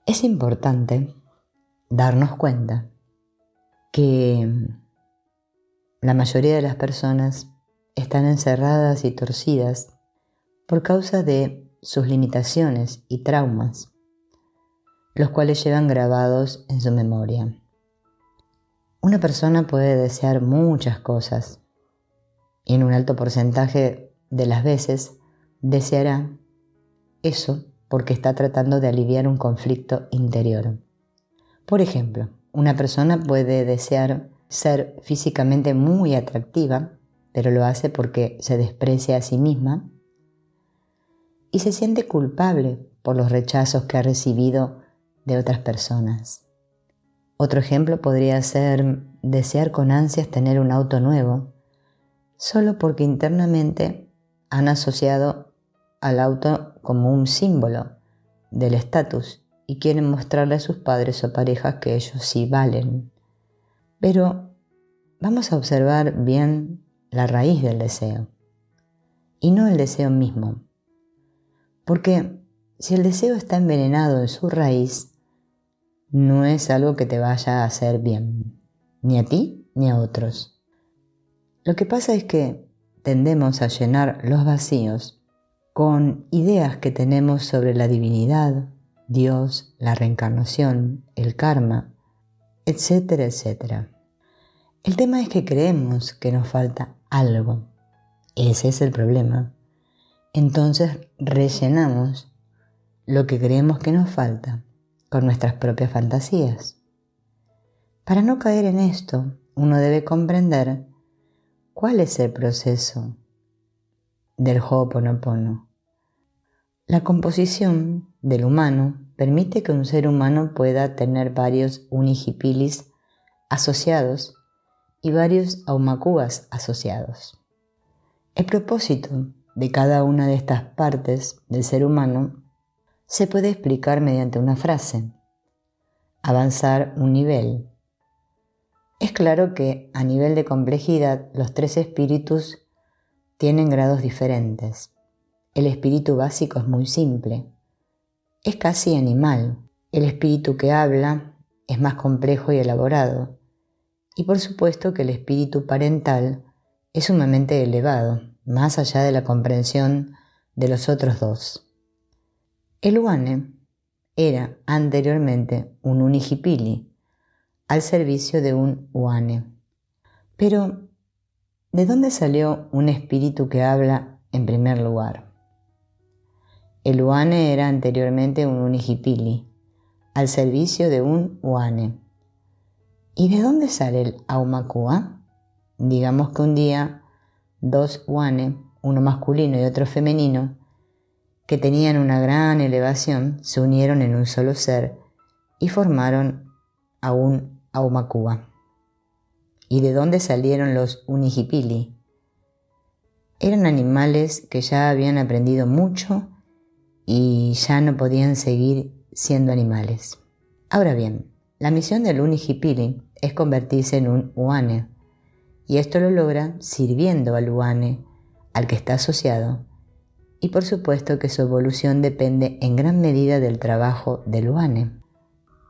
Es importante darnos cuenta que la mayoría de las personas están encerradas y torcidas por causa de sus limitaciones y traumas, los cuales llevan grabados en su memoria. Una persona puede desear muchas cosas y en un alto porcentaje de las veces deseará eso porque está tratando de aliviar un conflicto interior. Por ejemplo, una persona puede desear ser físicamente muy atractiva, pero lo hace porque se desprecia a sí misma y se siente culpable por los rechazos que ha recibido de otras personas. Otro ejemplo podría ser desear con ansias tener un auto nuevo, solo porque internamente han asociado al auto como un símbolo del estatus y quieren mostrarle a sus padres o parejas que ellos sí valen. Pero vamos a observar bien la raíz del deseo y no el deseo mismo, porque si el deseo está envenenado en su raíz, no es algo que te vaya a hacer bien, ni a ti ni a otros. Lo que pasa es que tendemos a llenar los vacíos con ideas que tenemos sobre la divinidad, Dios, la reencarnación, el karma, etcétera, etcétera. El tema es que creemos que nos falta algo. Ese es el problema. Entonces rellenamos lo que creemos que nos falta con nuestras propias fantasías. Para no caer en esto, uno debe comprender cuál es el proceso del Ho'oponopono. La composición del humano permite que un ser humano pueda tener varios unihipilis asociados y varios aumakuas asociados. El propósito de cada una de estas partes del ser humano se puede explicar mediante una frase: avanzar un nivel. Es claro que a nivel de complejidad los tres espíritus tienen grados diferentes. El espíritu básico es muy simple, es casi animal. El espíritu que habla es más complejo y elaborado. Y por supuesto que el espíritu parental es sumamente elevado, más allá de la comprensión de los otros dos. El Uane era anteriormente un Unihipili al servicio de un Uane. Pero, ¿de dónde salió un espíritu que habla en primer lugar? El Uane era anteriormente un Unihipili al servicio de un Uane. ¿Y de dónde sale el Aumakua? Digamos que un día dos Uane, uno masculino y otro femenino, que tenían una gran elevación, se unieron en un solo ser y formaron a un Aumakua. ¿Y de dónde salieron los Unihipili? Eran animales que ya habían aprendido mucho y ya no podían seguir siendo animales. Ahora bien, la misión del Unihipili es convertirse en un Uane, y esto lo logra sirviendo al Uane al que está asociado, y por supuesto que su evolución depende en gran medida del trabajo del Uane.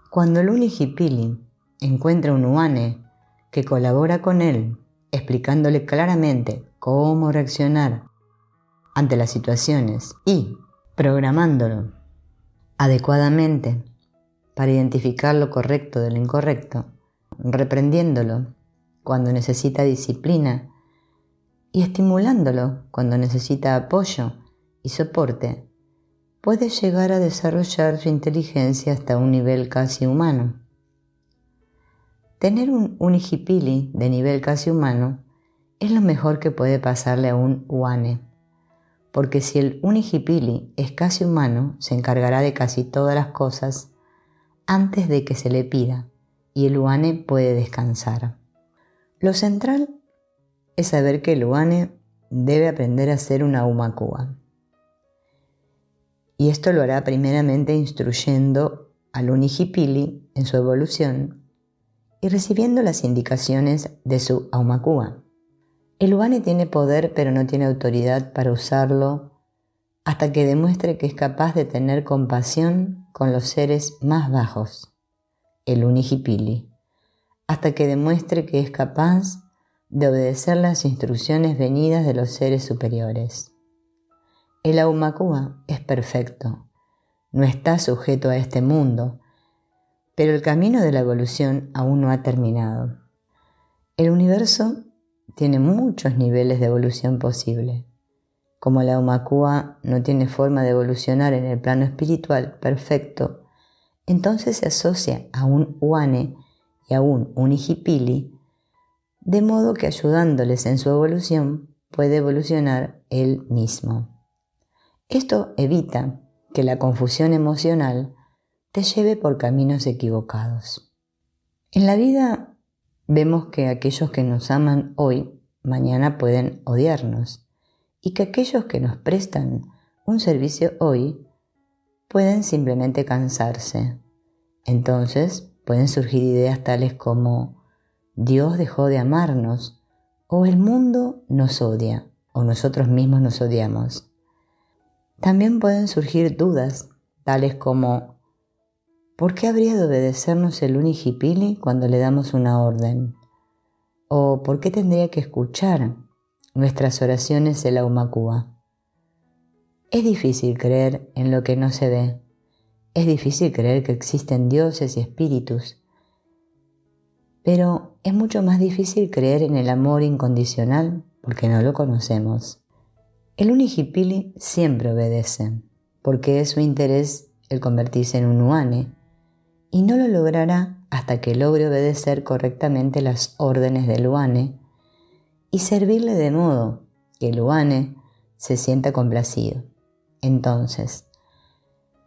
Cuando el Unihipili encuentra un Uane que colabora con él, explicándole claramente cómo reaccionar ante las situaciones y programándolo adecuadamente para identificar lo correcto de lo incorrecto, reprendiéndolo cuando necesita disciplina y estimulándolo cuando necesita apoyo y soporte, puede llegar a desarrollar su inteligencia hasta un nivel casi humano. Tener un Unihipili de nivel casi humano es lo mejor que puede pasarle a un Uane, porque si el Unihipili es casi humano, se encargará de casi todas las cosas antes de que se le pida, y el Uane puede descansar. Lo central es saber que el Uane debe aprender a ser una Aumakua. Y esto lo hará primeramente instruyendo al Unihipili en su evolución y recibiendo las indicaciones de su Aumakua. El Uane tiene poder pero no tiene autoridad para usarlo hasta que demuestre que es capaz de tener compasión con los seres más bajos, el Unihipili, hasta que demuestre que es capaz de obedecer las instrucciones venidas de los seres superiores. El Aumakua es perfecto, no está sujeto a este mundo, pero el camino de la evolución aún no ha terminado. El universo tiene muchos niveles de evolución posible. Como el Aumakua no tiene forma de evolucionar en el plano espiritual perfecto, entonces se asocia a un Uane y a un Unihipili, de modo que ayudándoles en su evolución puede evolucionar él mismo. Esto evita que la confusión emocional te lleve por caminos equivocados. En la vida vemos que aquellos que nos aman hoy, mañana pueden odiarnos, y que aquellos que nos prestan un servicio hoy pueden simplemente cansarse. Entonces pueden surgir ideas tales como Dios dejó de amarnos, o el mundo nos odia, o nosotros mismos nos odiamos. También pueden surgir dudas tales como ¿por qué habría de obedecernos el Unihipili cuando le damos una orden? ¿O por qué tendría que escuchar nuestras oraciones el Aumakua? Es difícil creer en lo que no se ve. Es difícil creer que existen dioses y espíritus. Pero es mucho más difícil creer en el amor incondicional porque no lo conocemos. El Unihipili siempre obedece, porque es su interés el convertirse en un Uane, y no lo logrará hasta que logre obedecer correctamente las órdenes del Uane y servirle de modo que el Uane se sienta complacido. Entonces,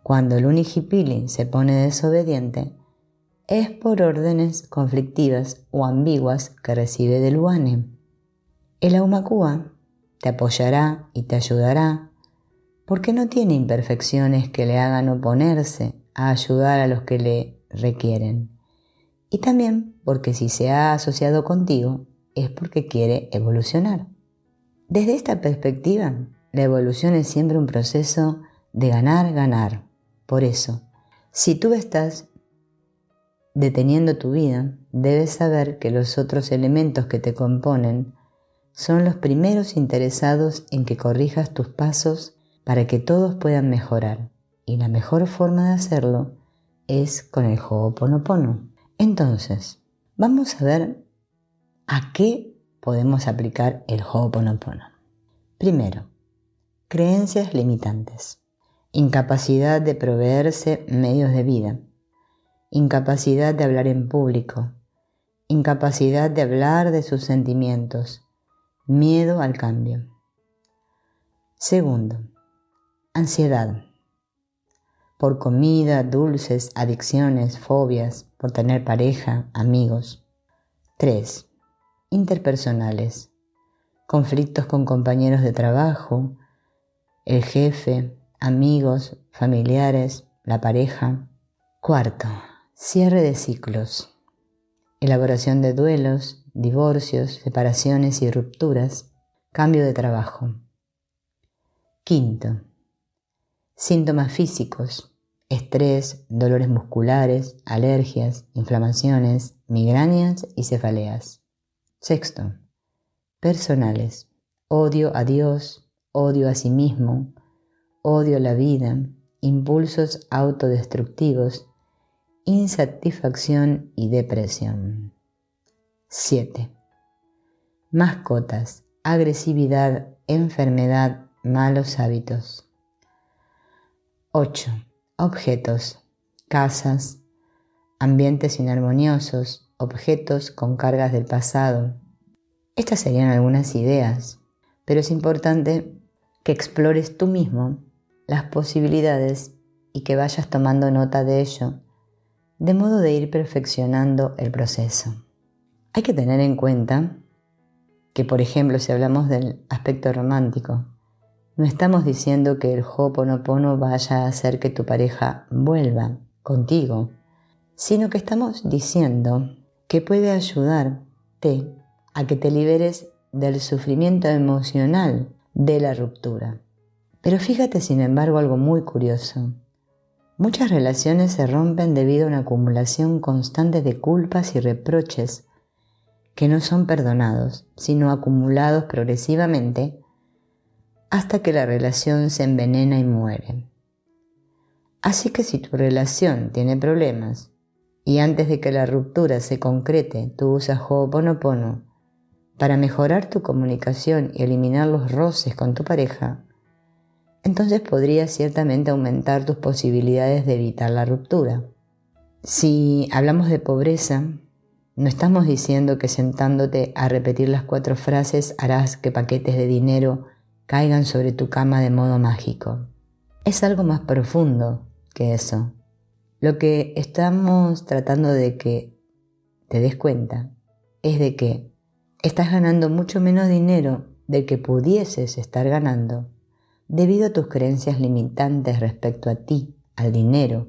cuando el Unihipili se pone desobediente, es por órdenes conflictivas o ambiguas que recibe del Uane. El Aumakua te apoyará y te ayudará porque no tiene imperfecciones que le hagan oponerse a ayudar a los que le requieren. Y también porque si se ha asociado contigo es porque quiere evolucionar. Desde esta perspectiva, la evolución es siempre un proceso de ganar. Por eso, si tú estás deteniendo tu vida, debes saber que los otros elementos que te componen son los primeros interesados en que corrijas tus pasos para que todos puedan mejorar. Y la mejor forma de hacerlo es con el Ho'oponopono. Entonces, vamos a ver a qué podemos aplicar el Ho'oponopono. Primero, creencias limitantes. Incapacidad de proveerse medios de vida. Incapacidad de hablar en público. Incapacidad de hablar de sus sentimientos. Miedo al cambio. Segundo, ansiedad. Por comida, dulces, adicciones, fobias, por tener pareja, amigos. 3. Interpersonales. Conflictos con compañeros de trabajo, el jefe, amigos, familiares, la pareja. 4. Cierre de ciclos. Elaboración de duelos, divorcios, separaciones y rupturas. Cambio de trabajo. 5. Síntomas físicos, estrés, dolores musculares, alergias, inflamaciones, migrañas y cefaleas. 6. Personales, odio a Dios, odio a sí mismo, odio a la vida, impulsos autodestructivos, insatisfacción y depresión. 7. Mascotas, agresividad, enfermedad, malos hábitos. 8. Objetos, casas, ambientes inarmoniosos, objetos con cargas del pasado. Estas serían algunas ideas, pero es importante que explores tú mismo las posibilidades y que vayas tomando nota de ello, de modo de ir perfeccionando el proceso. Hay que tener en cuenta que, por ejemplo, si hablamos del aspecto romántico, no estamos diciendo que el Ho'oponopono vaya a hacer que tu pareja vuelva contigo, sino que estamos diciendo que puede ayudarte a que te liberes del sufrimiento emocional de la ruptura. Pero fíjate, sin embargo, algo muy curioso. Muchas relaciones se rompen debido a una acumulación constante de culpas y reproches que no son perdonados, sino acumulados progresivamente hasta que la relación se envenena y muere. Así que si tu relación tiene problemas y antes de que la ruptura se concrete tú usas Ho'oponopono para mejorar tu comunicación y eliminar los roces con tu pareja, entonces podrías ciertamente aumentar tus posibilidades de evitar la ruptura. Si hablamos de pobreza, no estamos diciendo que sentándote a repetir las 4 frases harás que paquetes de dinero caigan sobre tu cama de modo mágico. Es algo más profundo que eso. Lo que estamos tratando de que te des cuenta es de que estás ganando mucho menos dinero del que pudieses estar ganando debido a tus creencias limitantes respecto a ti, al dinero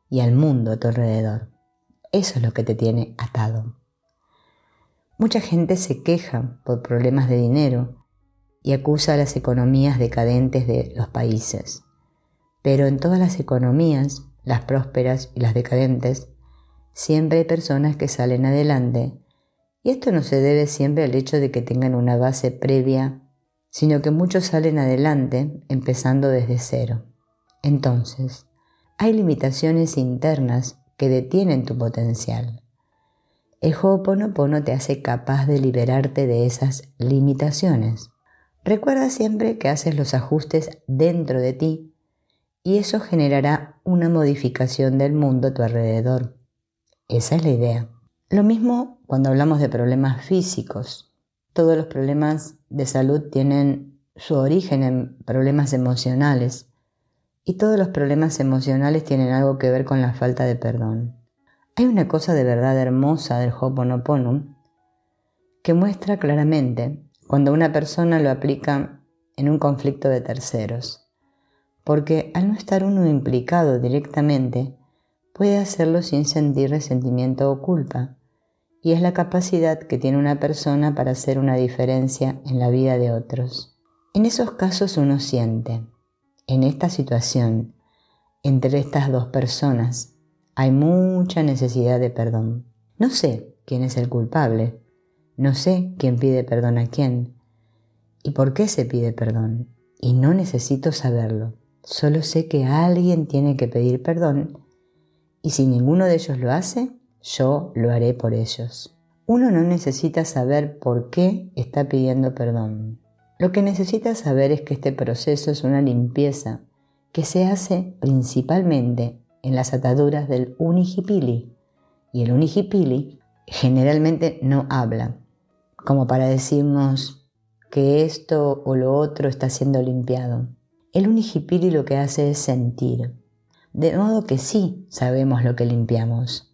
y al mundo a tu alrededor. Eso es lo que te tiene atado. Mucha gente se queja por problemas de dinero y acusa a las economías decadentes de los países. Pero en todas las economías, las prósperas y las decadentes, siempre hay personas que salen adelante, y esto no se debe siempre al hecho de que tengan una base previa, sino que muchos salen adelante empezando desde cero. Entonces, hay limitaciones internas que detienen tu potencial. El Ho'oponopono te hace capaz de liberarte de esas limitaciones. Recuerda siempre que haces los ajustes dentro de ti y eso generará una modificación del mundo a tu alrededor. Esa es la idea. Lo mismo cuando hablamos de problemas físicos. Todos los problemas de salud tienen su origen en problemas emocionales y todos los problemas emocionales tienen algo que ver con la falta de perdón. Hay una cosa de verdad hermosa del Ho'oponopono que muestra claramente cuando una persona lo aplica en un conflicto de terceros, porque al no estar uno implicado directamente, puede hacerlo sin sentir resentimiento o culpa, y es la capacidad que tiene una persona para hacer una diferencia en la vida de otros. En esos casos uno siente, en esta situación, entre estas dos personas, hay mucha necesidad de perdón. No sé quién es el culpable, no sé quién pide perdón a quién y por qué se pide perdón, y no necesito saberlo. Solo sé que alguien tiene que pedir perdón y si ninguno de ellos lo hace, yo lo haré por ellos. Uno no necesita saber por qué está pidiendo perdón. Lo que necesita saber es que este proceso es una limpieza que se hace principalmente en las ataduras del unihipili. Y el unihipili generalmente no habla, como para decirnos que esto o lo otro está siendo limpiado. El unihipili lo que hace es sentir. De modo que sí sabemos lo que limpiamos.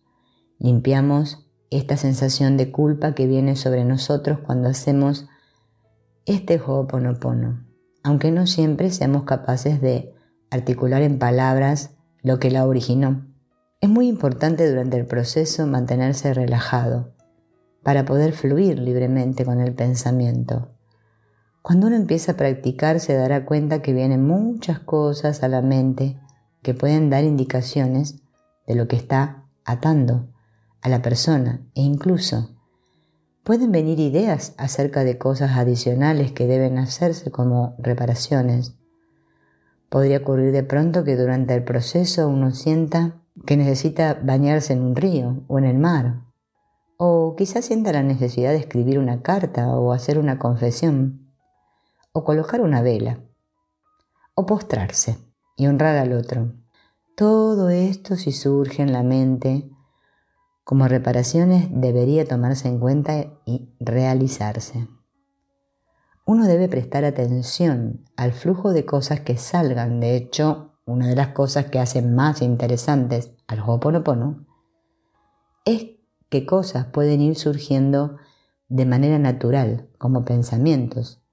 Limpiamos esta sensación de culpa que viene sobre nosotros cuando hacemos este Ho'oponopono, aunque no siempre seamos capaces de articular en palabras lo que la originó. Es muy importante durante el proceso mantenerse relajado para poder fluir libremente con el pensamiento. Cuando uno empieza a practicar se dará cuenta que vienen muchas cosas a la mente que pueden dar indicaciones de lo que está atando a la persona e incluso pueden venir ideas acerca de cosas adicionales que deben hacerse como reparaciones. Podría ocurrir de pronto que durante el proceso uno sienta que necesita bañarse en un río o en el mar, o quizás sienta la necesidad de escribir una carta o hacer una confesión, o colocar una vela, o postrarse y honrar al otro. Todo esto, si surge en la mente como reparaciones, debería tomarse en cuenta y realizarse. Uno debe prestar atención al flujo de cosas que salgan. De hecho, una de las cosas que hacen más interesantes al Ho'oponopono es que cosas pueden ir surgiendo de manera natural, como pensamientos,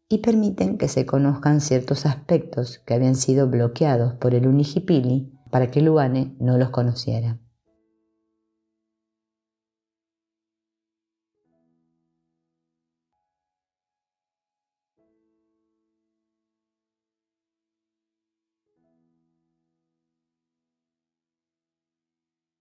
y permiten que se conozcan ciertos aspectos que habían sido bloqueados por el unihipili para que el Uane no los conociera.